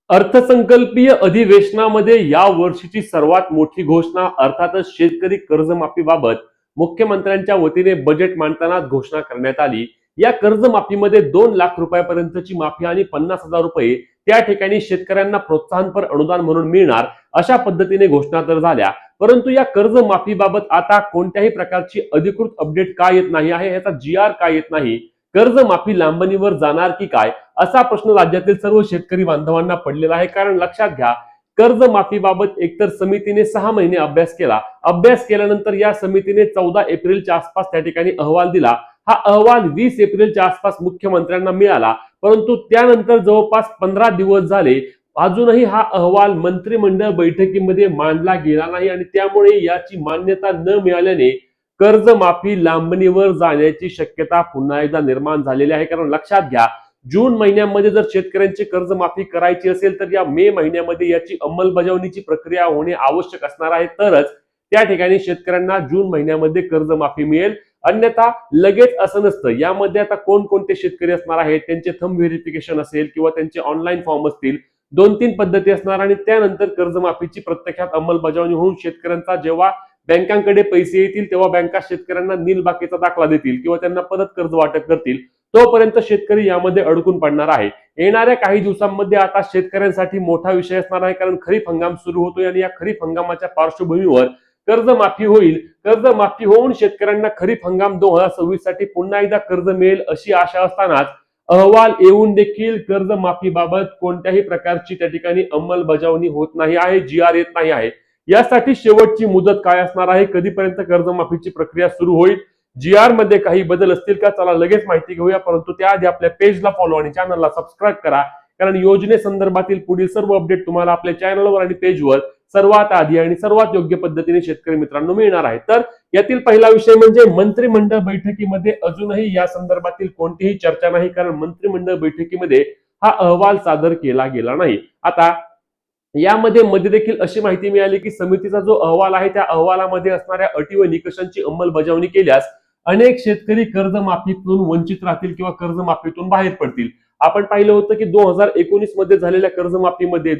अर्थसंकल्पीय अधिवेशनामध्ये या वर्षीची सर्वात मोठी घोषणा अर्थातच शेतकरी कर्जमाफीबाबत मुख्यमंत्र्यांच्या वतीने बजेट मांडताना घोषणा करण्यात आली। या कर्जमाफीमध्ये 2 लाख रुपयापर्यंतची माफी आणि 50,000 रुपये त्या ठिकाणी शेतकऱ्यांना प्रोत्साहनपर अनुदान म्हणून मिळणार अशा पद्धतीने घोषणा तर झाल्या। परंतु या कर्जमाफीबाबत आता कोणत्याही प्रकारची अधिकृत अपडेट का येत नाही आहे, याचा GR का येत नाही, कर्जमाफी लांबणीवर जाणार की काय, असा प्रश्न राज्यातील सर्व शेतकरी बांधवांना पडलेला आहे। कारण लक्षात घ्या, कर्जमाफीबाबत एकतर समितीने 6 महिने अभ्यास केल्यानंतर या समितीने 14 एप्रिलच्या आसपास त्या ठिकाणी अहवाल दिला। हा अहवाल 20 एप्रिलच्या आसपास मुख्यमंत्र्यांना मिळाला, परंतु त्यानंतर जवळपास 15 दिवस झाले, अजूनही हा अहवाल मंत्रिमंडळ बैठकीमध्ये मांडला गेला नाही आणि त्यामुळे याची मान्यता न मिळाल्याने कर्जमाफी लांबणीवर जाण्याची शक्यता पुन्हा एकदा निर्माण झालेली आहे। कारण लक्षात घ्या, जून महिन्यामध्ये जर शेतकऱ्यांची कर्जमाफी करायची असेल तर या मे महिन्यामध्ये याची अंमलबजावणीची प्रक्रिया होणे आवश्यक असणार आहे, तरच त्या ठिकाणी शेतकऱ्यांना जून महिन्यामध्ये कर्जमाफी मिळेल। अन्यथा लगेच असं नसतं। यामध्ये आता कोणकोणते शेतकरी असणार आहेत, त्यांचे थंब व्हेरिफिकेशन असेल किंवा त्यांचे ऑनलाईन फॉर्म असतील, 2-3 पद्धती असणार आणि त्यानंतर कर्जमाफीची प्रत्यक्षात अंमलबजावणी होऊन शेतकऱ्यांचा जेव्हा बँकांकडे पैसे येतील तेव्हा बँका शेतकऱ्यांना नीलबाकीचा दाखला देतील किंवा त्यांना परत कर्ज वाटप करतील। तोपर्यंत शेतकरी यामध्ये अडकून पडणार आहे। येणाऱ्या काही दिवसांमध्ये आता शेतकऱ्यांसाठी मोठा विषय असणार आहे, कारण खरीप हंगाम सुरू होतोय आणि या खरीप हंगामाच्या पार्श्वभूमीवर कर्जमाफी होईल। कर्जमाफी होऊन शेतकऱ्यांना खरीप हंगाम 2026 साठी पुन्हा एकदा कर्ज मिळेल अशी आशा असतानाच अहवाल येऊन देखील कर्जमाफीबाबत कोणत्याही प्रकारची त्या ठिकाणी अंमलबजावणी होत नाही आहे, GR येत नाही आहे। यासाठी शेवटची मुदत काय असणार आहे, कधीपर्यंत कर्जमाफीची प्रक्रिया सुरू होईल, GR मध्ये काही बदल असतील का, चला लगेच माहिती घेऊया। परंतु त्याआधी आपल्या पेजला फॉलो आणि चॅनलला सबस्क्राईब करा, कारण योजनेसंदर्भातील पुढील सर्व अपडेट तुम्हाला आपल्या चॅनलवर आणि पेजवर सर्वात आधी आणि सर्वात योग्य पद्धतीने शेतकरी मित्रांनो मिळणार आहे। तर यातील पहिला विषय म्हणजे मंत्रिमंडळ बैठकीमध्ये अजूनही या संदर्भातील कोणतीही चर्चा नाही, कारण मंत्रिमंडळ बैठकीमध्ये हा अहवाल सादर केला गेला नाही। आता यामध्ये देखील अशी माहिती मिळाली की समितीचा जो अहवाल आहे त्या अहवालामध्ये असणाऱ्या अटी व निकषांची अंमलबजावणी केल्यास अनेक शेतकरी कर्जमाफीतून वंचित राहतील किंवा कर्जमाफीतून बाहेर पडतील। आपण पाहिलं होतं की 2019 मध्ये झालेल्या कर्जमाफीमध्ये,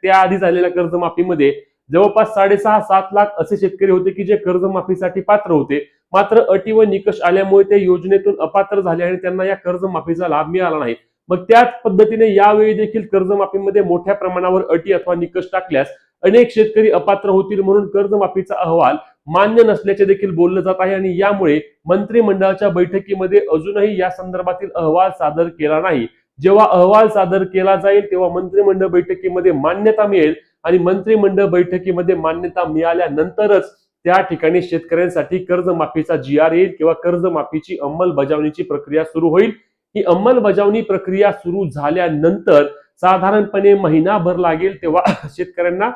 त्याआधी झालेल्या कर्जमाफीमध्ये जवळपास 6.5-7 लाख असे शेतकरी होते की जे कर्जमाफीसाठी पात्र होते, मात्र अटी व निकष आल्यामुळे ते योजनेतून अपात्र झाले आणि त्यांना या कर्जमाफीचा लाभ मिळाला नाही। मग त्याच पद्धतीने यावेळी देखील कर्जमाफीमध्ये मोठ्या प्रमाणावर अटी अथवा निकष टाकल्यास अनेक शेतकरी अपात्र होतील, म्हणून कर्जमाफीचा अहवाल मान्य नसल्याचे देखील बोललं जात आहे आणि यामुळे मंत्रिमंडळाच्या बैठकीमध्ये अजूनही या संदर्भातील अहवाल सादर केला नाही। जेव्हा अहवाल सादर केला जाईल तेव्हा मंत्रिमंडळ बैठकीमध्ये मान्यता मिळेल आणि मंत्रिमंडळ बैठकीमध्ये मान्यता मिळाल्यानंतरच त्या ठिकाणी शेतकऱ्यांसाठी कर्जमाफीचा GR येईल किंवा कर्जमाफीची अंमलबजावणीची प्रक्रिया सुरू होईल। ही अंमलबजावणी प्रक्रिया सुरू झाल्यानंतर साधारणपणे महिनाभर लागेल, तेव्हा शेतकऱ्यांना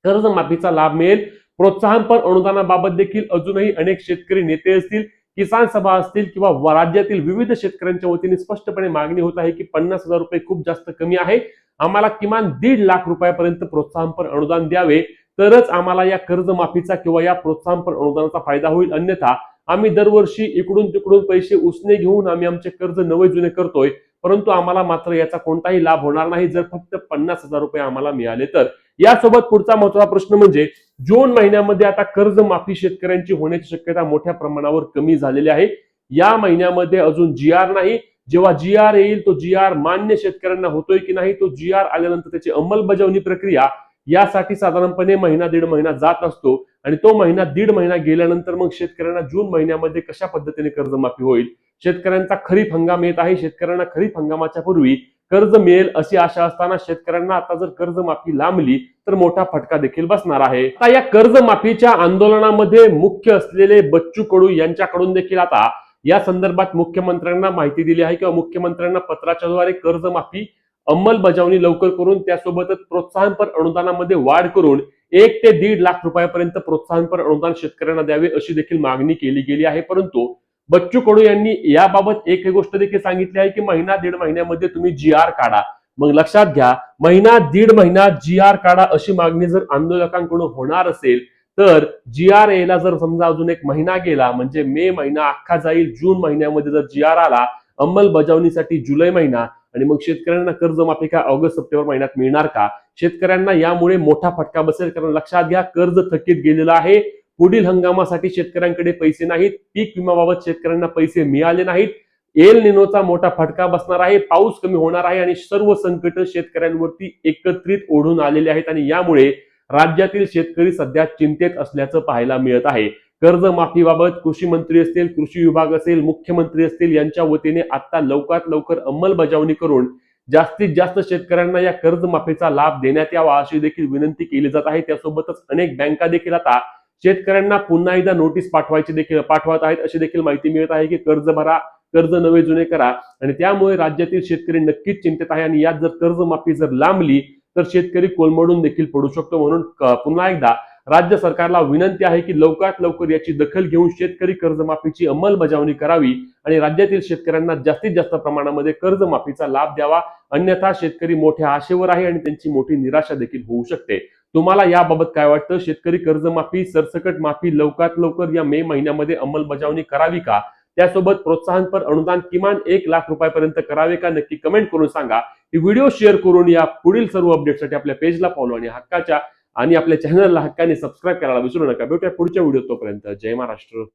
कर्जमाफीचा लाभ मिळेल। प्रोत्साहनपर अनुदानाबाबत देखील अजूनही अनेक शेतकरी नेते असतील, किसान सभा असतील किंवा राज्यातील विविध शेतकऱ्यांच्या वतीने स्पष्टपणे मागणी होत आहे की 50,000 रुपये खूप जास्त कमी आहे, आम्हाला किमान 1.5 लाख रुपयापर्यंत प्रोत्साहनपर अनुदान द्यावे, तरच आम्हाला या कर्जमाफीचा किंवा या प्रोत्साहनपर अनुदानाचा फायदा होईल। अन्यथा आम्ही दरवर्षी इकडून तिकडून पैसे उसने घेऊन आम्ही आमचे कर्ज नवे जुने करतोय, परंतु आम्हाला मात्र याचा कोणताही लाभ होणार नाही जर फक्त 50,000 रुपये आम्हाला मिळाले तर। यासोबत पुढचा महत्त्वाचा प्रश्न म्हणजे जून महिन्यामध्ये आता कर्जमाफी शेतकऱ्यांची होण्याची शक्यता मोठ्या प्रमाणावर कमी झालेली आहे। या महिन्यामध्ये अजून GR नाही। जेव्हा GR येईल तो GR मान्य शेतकऱ्यांना होतोय की नाही, तो GR आल्यानंतर त्याची अंमलबजावणी प्रक्रिया यासाठी साधारणपणे महिना-दीड महिना जात असतो आणि तो महिना-दीड महिना गेल्यानंतर मग शेतकऱ्यांना जून महिन्यामध्ये कशा पद्धतीने कर्जमाफी होईल। शेतकऱ्यांचा खरीप हंगाम येत आहे, शेतकऱ्यांना खरीप हंगामाच्या पूर्वी कर्ज मिळेल अशी आशा असताना शेतकऱ्यांना आता जर कर्जमाफी लांबली तर मोठा फटका देखील बसणार आहे। आता या कर्जमाफीच्या आंदोलनामध्ये मुख्य असलेले बच्चू कडू यांच्याकडून देखील आता या संदर्भात मुख्यमंत्र्यांना माहिती दिली आहे किंवा मुख्यमंत्र्यांना पत्राच्या द्वारे कर्जमाफी अंमलबजावणी लवकर करून त्यासोबतच प्रोत्साहनपर अनुदानामध्ये वाढ करून 1 ते 1.5 लाख रुपयापर्यंत प्रोत्साहनपर अनुदान शेतकऱ्यांना द्यावे अशी देखील मागणी केली गेली आहे। परंतु बच्चू कडू यांनी याबाबत एक गोष्ट देखील सांगितली आहे की महिना-दीड महिन्यामध्ये तुम्ही GR काढा। मग लक्षात घ्या, महिना-दीड महिना GR काढा अशी मागणी जर आंदोलकांकडून होणार असेल तर GR यायला जर समजा अजून एक महिना गेला म्हणजे मे महिना अख्खा जाईल, जून महिन्यामध्ये जर GR आला, अंमलबजावणीसाठी जुलै महिना आणि मग शेतकऱ्यांना कर्जमाफी का ऑगस्ट सप्टेंबर महिन्यात मिळणार का? शेतकऱ्यांना यामुळे मोठा फटका बसेल, कारण लक्षात घ्या, कर्ज थकीत गेलेलं आहे. पुढील हंगामासाठी शेतकऱ्यांकडे पैसे नाहीत. पीक विम्याबाबत शेतकऱ्यांना पैसे मिळाले नाहीत. एल निनोचा मोठा फटका बसणार आहे. पाऊस कमी होणार आहे आणि सर्व संकट शेतकऱ्यांवरती एकत्रित ओढून आलेले आहेत आणि यामुळे राज्यातील शेतकरी सध्या चिंतेत असल्याचं पाहायला मिळत आहे. कर्जमाफीबाबत कृषी मंत्री असतील, कृषी विभाग असेल, मुख्यमंत्री असतील, यांच्या वतीने आता लवकरात लवकर अंमलबजावणी करून जास्तीत जास्त शेतकऱ्यांना या कर्जमाफीचा लाभ देण्यात यावा अशी देखील विनंती केली जात आहे. त्यासोबतच अनेक बँका देखील आता शेतकऱ्यांना पुन्हा एकदा नोटीस पाठवत आहेत अशी देखील माहिती मिळत आहे की कर्ज भरा, कर्ज नवे जुने करा. आणि त्यामुळे राज्यातील शेतकरी नक्कीच चिंतेत आहे आणि यात जर कर्जमाफी जर लांबली तर शेतकरी कोलमडून देखील पडू शकतो. म्हणून पुन्हा एकदा राज्य सरकारला विनंती आहे की लवकरात लवकर याची दखल घेऊन शेतकरी कर्जमाफीची अंमलबजावणी करावी आणि राज्यातील शेतकऱ्यांना जास्तीत जास्त प्रमाणामध्ये कर्जमाफीचा लाभ द्यावा. अन्यथा शेतकरी मोठ्या आशेवर आहे आणि त्यांची मोठी निराशा देखील होऊ शकते. तुम्हाला याबाबत काय वाटतं? शेतकरी कर्जमाफी, सरसकट माफी लवकरात लवकर या मे महिन्यामध्ये अंमलबजावणी करावी का? त्यासोबत प्रोत्साहनपर अनुदान किमान 1,00,000 रुपयापर्यंत करावे का? नक्की कमेंट करून सांगा. ही व्हिडिओ शेअर करून या पुढील सर्व अपडेटसाठी आपल्या पेजला फॉलो आणि आपल्या चॅनलला हक्काने सबस्क्राईब करायला विसरू नका. भेटूया पुढच्या व्हिडिओ. तोपर्यंत जय महाराष्ट्र.